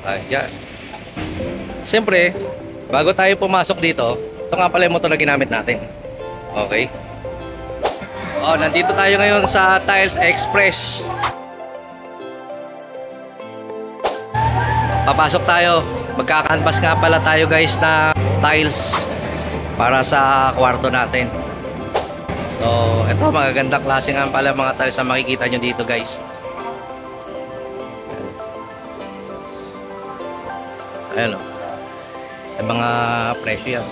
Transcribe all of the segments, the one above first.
Ayan. Siyempre, bago tayo pumasok dito, ito nga pala yung motor na ginamit natin. Okay. Nandito tayo ngayon sa Tiles Express. Papasok tayo. Magkakanvas nga pala tayo guys na tiles para sa kwarto natin. So, ito magagandang klase nga pala mga tiles na makikita nyo dito guys. Ayan o. Yung mga presyo yan.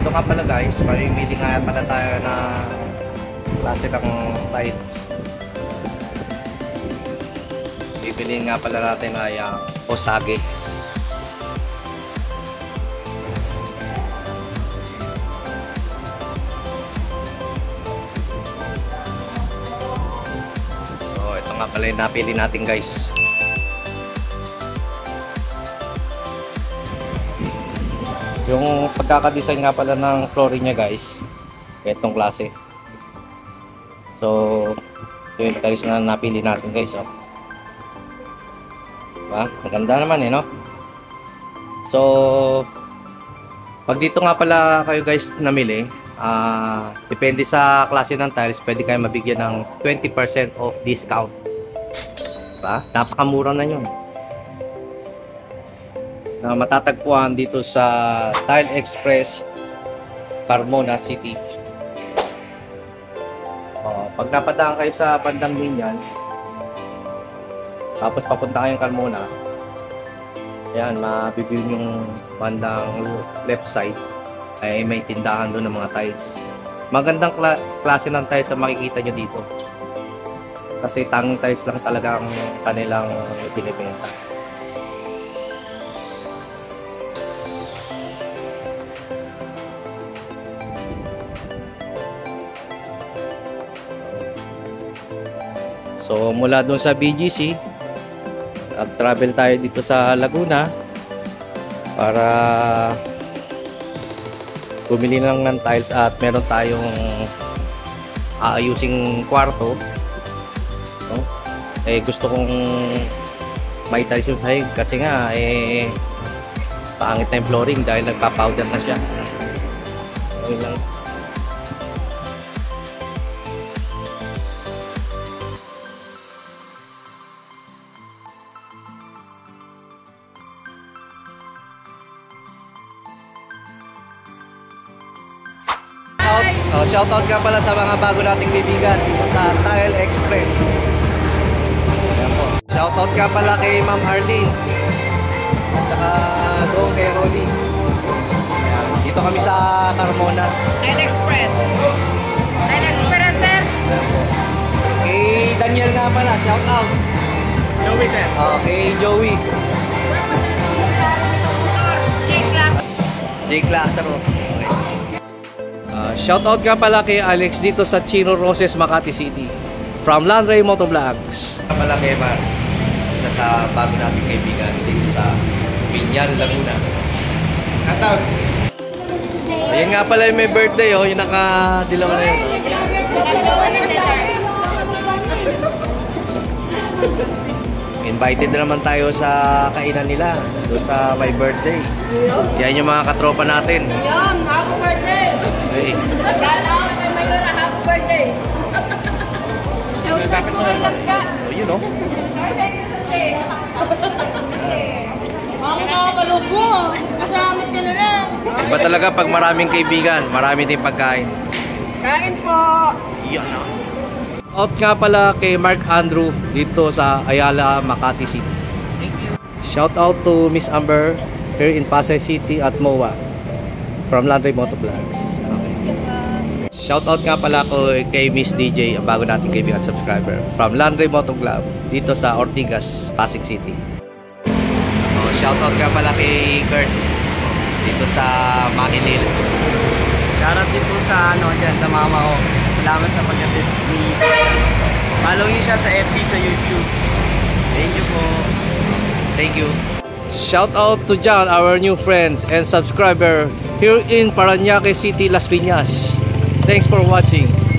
Ito nga pala guys, mamimili nga pala tayo na klase ng tiles. Bibili nga pala natin ay Osage. So ito nga pala yung napili natin guys. Yung pagkakadesign nga pala ng flooring niya guys, itong klase. So ito yung tiles na napili natin guys. Diba? Maganda naman no? So pag dito nga pala kayo guys namili, depende sa klase ng tiles, pwede kayo mabigyan ng 20% off discount. Diba? Napakamura na yun. Na matatagpuan dito sa Tile Express, Carmona City. Pag napadaan kayo sa bandang Linyan, tapos papunta kayong Carmona, ayan, mabibili yung bandang left side, ay may tindahan doon ng mga tiles. Magandang klase ng tiles na makikita nyo dito. Kasi tanging tiles lang talaga ang kanilang binibenta. So mula doon sa BGC, nag-travel tayo dito sa Laguna para bumili lang ng tiles at meron tayong aayusing kwarto. Gusto kong may tiles yung sahig kasi nga pangit na yung flooring dahil nagpa-powder na siya. Okay lang. Shoutout nga pala sa mga bago nating bibigan sa Tile Express. Ayan po. Shoutout nga pala kay Ma'am Arlene at saka doon kay Rolly. Ayan. Dito kami sa Carmona Tile Express. Tile Express, sir. Ayan po. Kay Daniel nga pala, shoutout. Joey, sir. Kay Joey. J-Class. Shoutout nga pala kay Alex dito sa Chino Roses, Makati City. From Landray Motovlogs. Pala kay Mar, isa sa bago nating kaibigan dito sa Binyan, Laguna. Shoutout. Ayan nga pala yung may birthday yung nakadilaw na yun. Invited na naman tayo sa kainan nila doon sa my birthday. Yan yung mga katropa natin. Yan, happy birthday! Hey. Shoutout kay Mayura, happy birthday! Dapat mo lang. Yun o. Ako sa kalubo, kasamit ka na lang. Iba talaga pag maraming kaibigan, marami din pagkain. Kain po! Yan o. Out nga pala kay Mark Andrew dito sa Ayala, Makati City. Thank you. Shout out to Miss Amber here in Pasay City at MOA from Landray Motovlogs. Okay. Shout out nga pala ko kay Miss DJ, ang bago nating kaibigan at subscriber from Landray Motovlog dito sa Ortigas, Pasig City. Shout out nga pala kay Kurt dito sa Mahil Hills. Shoutout din po sa dyan, sa mama ko. Salamat sa pag-attend ni. Follow niyo siya sa FB, sa YouTube. Thank you po. Thank you. Shout out to John, our new friends and subscriber here in Parañaque City, Las Piñas. Thanks for watching.